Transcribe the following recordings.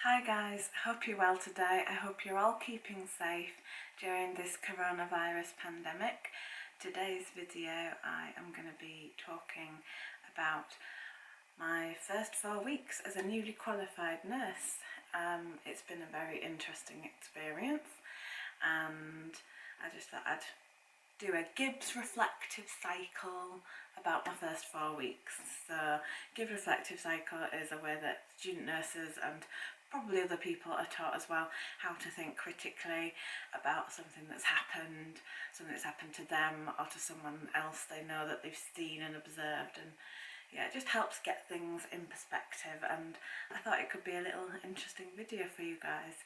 Hi guys, I hope you're well today. I hope you're all keeping safe during this coronavirus pandemic. Today's video I am going to be talking about my first 4 weeks as a newly qualified nurse. It's been a very interesting experience and I just thought I'd do a Gibbs reflective cycle about my first 4 weeks. So Gibbs reflective cycle is a way that student nurses and probably other people are taught as well how to think critically about something that's happened to them or to someone else they know that they've seen and observed, and yeah, it just helps get things in perspective, and I thought it could be a little interesting video for you guys.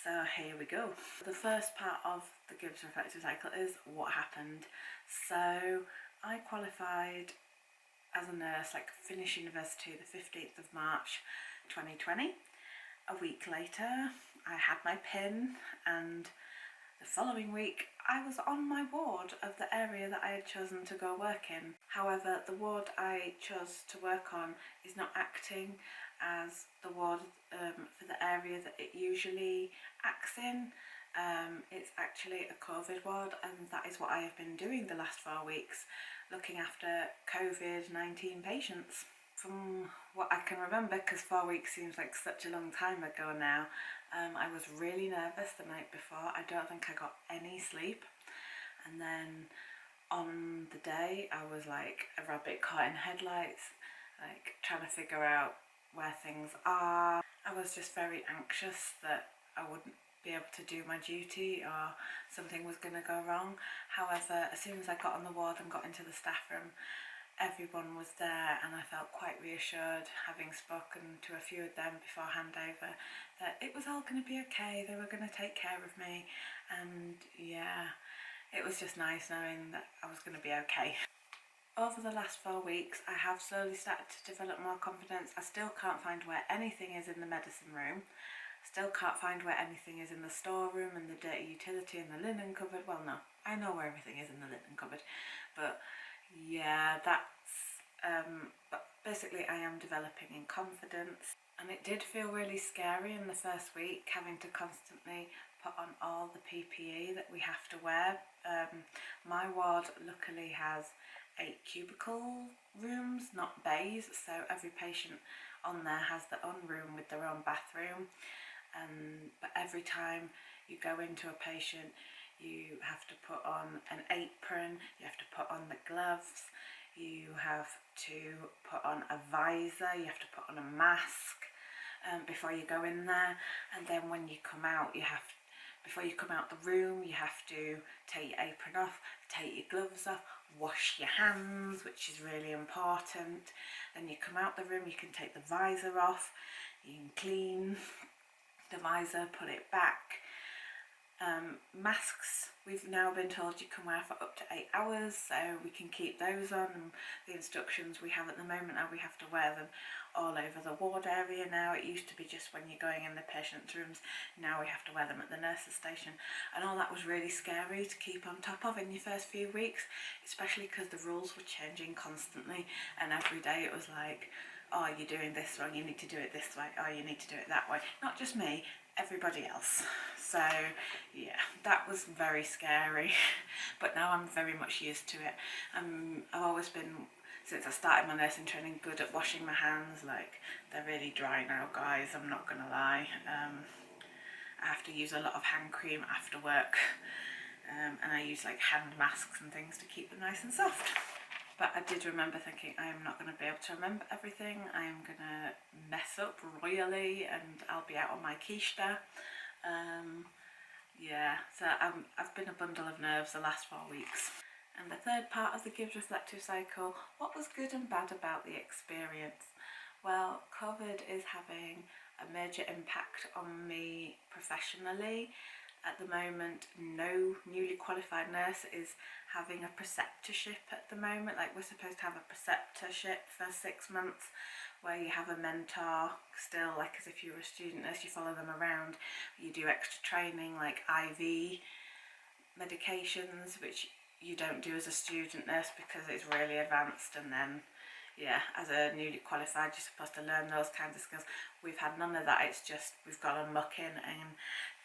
So here we go. The first part of the Gibbs reflective cycle is what happened. So I qualified as a nurse, like finished university the 15th of March 2020. A week later I had my PIN, and the following week I was on my ward of the area that I had chosen to go work in. However, the ward I chose to work on is not acting as the ward for the area that it usually acts in. It's actually a COVID ward, and that is what I have been doing the last 4 weeks, looking after COVID-19 patients. From what I can remember, because 4 weeks seems like such a long time ago now, I was really nervous the night before. I don't think I got any sleep, and then on the day I was like a rabbit caught in headlights, like trying to figure out where things are. I was just very anxious that I wouldn't be able to do my duty or something was going to go wrong. However, as soon as I got on the ward and got into the staff room, everyone was there, and I felt quite reassured, having spoken to a few of them before handover, that it was all going to be okay, they were going to take care of me, and yeah, it was just nice knowing that I was going to be okay. Over the last 4 weeks I have slowly started to develop more confidence. I still can't find where anything is in the medicine room, still can't find where anything is in the storeroom and the dirty utility and the linen cupboard. Well, no, I know where everything is in the linen cupboard, but yeah, that's but basically I am developing in confidence, and it did feel really scary in the first week, having to constantly put on all the PPE that we have to wear. My ward luckily has 8 cubicle rooms, not bays, so every patient on there has their own room with their own bathroom, but every time you go into a patient you have to put on an apron, you have to put on the gloves, you have to put on a visor, you have to put on a mask before you go in there, and then when you come out before you come out the room you have to take your apron off, take your gloves off, wash your hands, which is really important. Then you come out the room, you can take the visor off, you can clean the visor, put it back. Masks, we've now been told you can wear for up to 8 hours, so we can keep those on, and the instructions we have at the moment are we have to wear them all over the ward area now. It used to be just when you're going in the patient's rooms, now we have to wear them at the nurse's station, and all that was really scary to keep on top of in your first few weeks, especially because the rules were changing constantly, and every day it was like, oh, you're doing this wrong, you need to do it this way, oh, you need to do it that way. Not just me, everybody else. So yeah, that was very scary, but now I'm very much used to it. I've always been, since I started my nursing training, good at washing my hands. Like, they're really dry now, guys, I'm not gonna lie. I have to use a lot of hand cream after work, and I use like hand masks and things to keep them nice and soft. But I did remember thinking, I am not going to be able to remember everything, I am going to mess up royally and I'll be out on my quiche there. Yeah, so I've been a bundle of nerves the last 4 weeks. And the third part of the Gibbs reflective cycle, what was good and bad about the experience? Well, COVID is having a major impact on me professionally. At the moment, no newly qualified nurse is having a preceptorship at the moment. Like, we're supposed to have a preceptorship for 6 months where you have a mentor still, like as if you were a student nurse, you follow them around, you do extra training like IV medications, which you don't do as a student nurse because it's really advanced, and then yeah, as a newly qualified, you're supposed to learn those kinds of skills. We've had none of that. It's just we've got to muck in and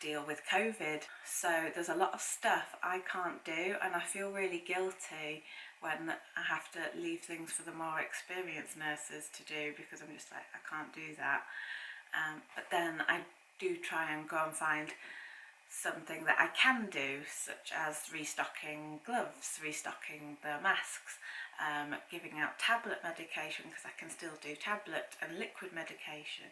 deal with COVID. So there's a lot of stuff I can't do, and I feel really guilty when I have to leave things for the more experienced nurses to do, because I'm just like, I can't do that. But then I do try and go and find something that I can do, such as restocking gloves, restocking the masks, giving out tablet medication, because I can still do tablet and liquid medication.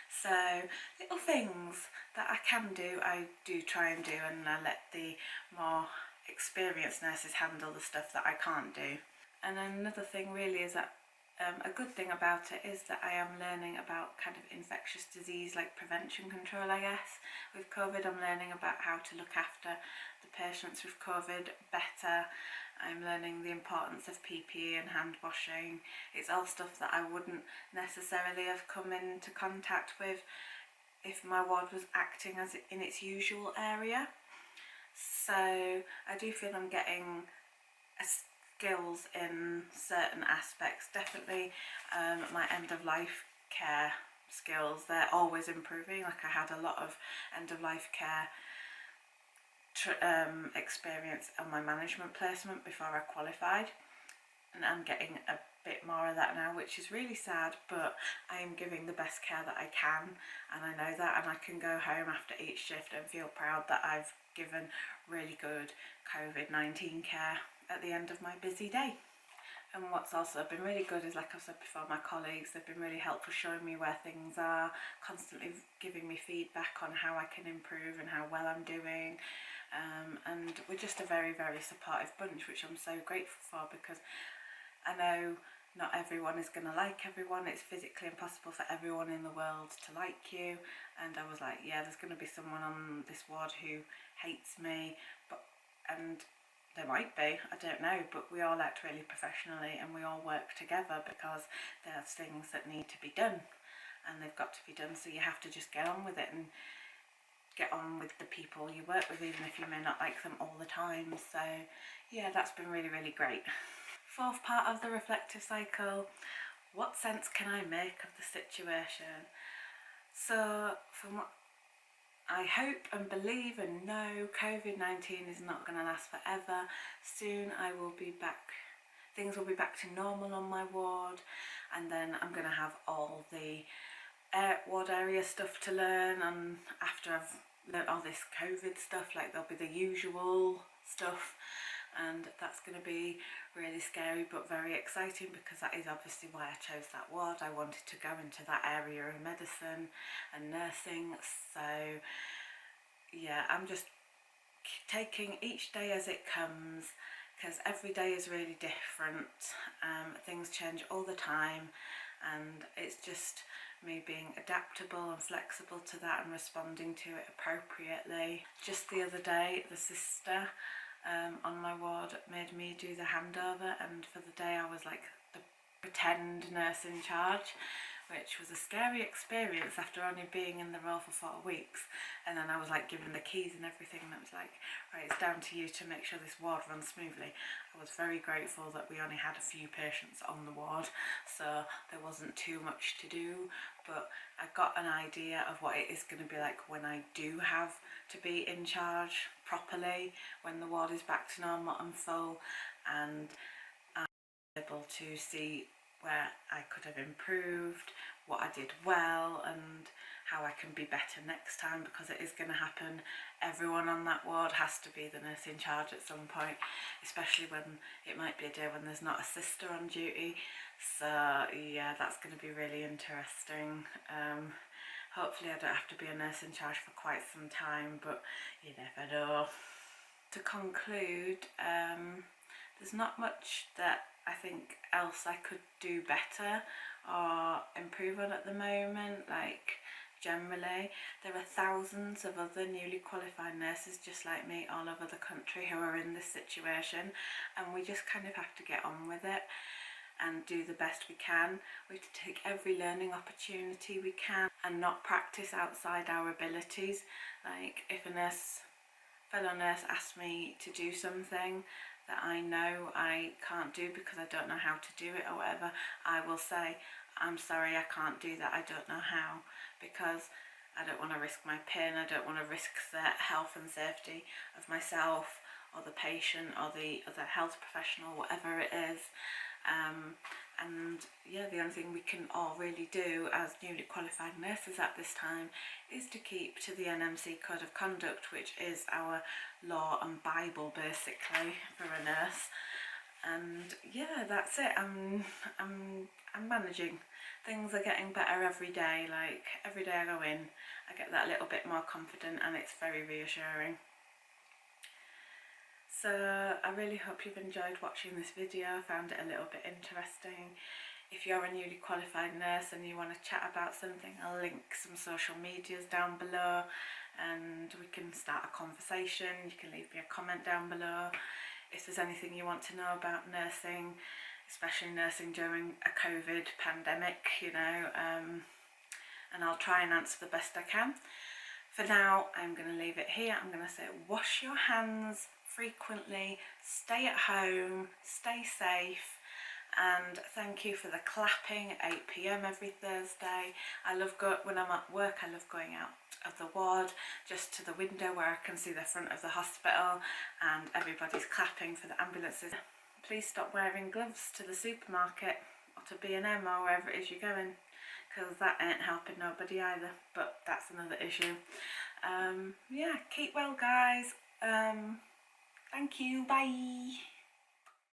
So little things that I can do, I do try and do, and I let the more experienced nurses handle the stuff that I can't do. And another thing really is that a good thing about it is that I am learning about kind of infectious disease, like prevention control, I guess. With COVID, I'm learning about how to look after the patients with COVID better. I'm learning the importance of PPE and hand washing. It's all stuff that I wouldn't necessarily have come into contact with if my ward was acting as in its usual area. So I do feel I'm getting skills in certain aspects. Definitely my end-of-life care skills, they're always improving. Like I had a lot of end-of-life care experience on my management placement before I qualified, and I'm getting a bit more of that now, which is really sad, but I am giving the best care that I can, and I know that, and I can go home after each shift and feel proud that I've given really good COVID-19 care at the end of my busy day. And what's also been really good is, like I've said before, my colleagues, they've been really helpful, showing me where things are, constantly giving me feedback on how I can improve and how well I'm doing. And we're just a very, very supportive bunch, which I'm so grateful for, because I know not everyone is going to like everyone. It's physically impossible for everyone in the world to like you. And I was like, yeah, there's going to be someone on this ward who hates me, and there might be, I don't know, but we all act really professionally and we all work together because there's things that need to be done and they've got to be done, so you have to just get on with it and get on with the people you work with, even if you may not like them all the time. So yeah, that's been really, really great. Fourth part of the reflective cycle: what sense can I make of the situation? So from what I hope and believe and know, COVID-19 is not going to last forever. Soon I will be back, things will be back to normal on my ward, and then I'm going to have all the ward area stuff to learn, and after I've learnt all this COVID stuff, like there'll be the usual stuff, and that's going to be really scary but very exciting, because that is obviously why I chose that ward. I wanted to go into that area of medicine and nursing. So yeah, I'm just taking each day as it comes, because every day is really different. Things change all the time, and it's just me being adaptable and flexible to that and responding to it appropriately. Just the other day, the sister on my ward made me do the handover, and for the day I was like the pretend nurse in charge, which was a scary experience after only being in the role for 4 weeks. And then I was like given the keys and everything, and I was like, right, it's down to you to make sure this ward runs smoothly. I was very grateful that we only had a few patients on the ward, so there wasn't too much to do, but I got an idea of what it is going to be like when I do have to be in charge properly, when the ward is back to normal and full, and I'm able to see where I could have improved, what I did well, and how I can be better next time, because it is going to happen. Everyone on that ward has to be the nurse in charge at some point, especially when it might be a day when there's not a sister on duty. So yeah, that's going to be really interesting. Hopefully I don't have to be a nurse in charge for quite some time, but you never know. To conclude, there's not much that I think else I could do better or improve on at the moment. Like, generally, there are thousands of other newly qualified nurses just like me all over the country who are in this situation, and we just kind of have to get on with it and do the best we can. We have to take every learning opportunity we can and not practice outside our abilities. Like, if a fellow nurse asks me to do something, that I know I can't do because I don't know how to do it or whatever, I will say, I'm sorry, I can't do that, I don't know how, because I don't want to risk my pin, I don't want to risk the health and safety of myself or the patient or the other health professional, whatever it is. And yeah, the only thing we can all really do as newly qualified nurses at this time is to keep to the NMC Code of Conduct, which is our law and Bible basically for a nurse. And yeah, that's it. I'm managing. Things are getting better every day. Like every day I go in, I get that little bit more confident, and it's very reassuring. So I really hope you've enjoyed watching this video, found it a little bit interesting. If you're a newly qualified nurse and you want to chat about something, I'll link some social medias down below and we can start a conversation. You can leave me a comment down below. If there's anything you want to know about nursing, especially nursing during a COVID pandemic, you know, and I'll try and answer the best I can. For now, I'm going to leave it here. I'm going to say wash your hands frequently, stay at home, stay safe, and thank you for the clapping at 8 p.m. every Thursday. When I'm at work, I love going out of the ward just to the window where I can see the front of the hospital and everybody's clapping for the ambulances. Please stop wearing gloves to the supermarket or to B&M or wherever it is you're going, because that ain't helping nobody either, but that's another issue. Yeah, keep well guys. Thank you, bye.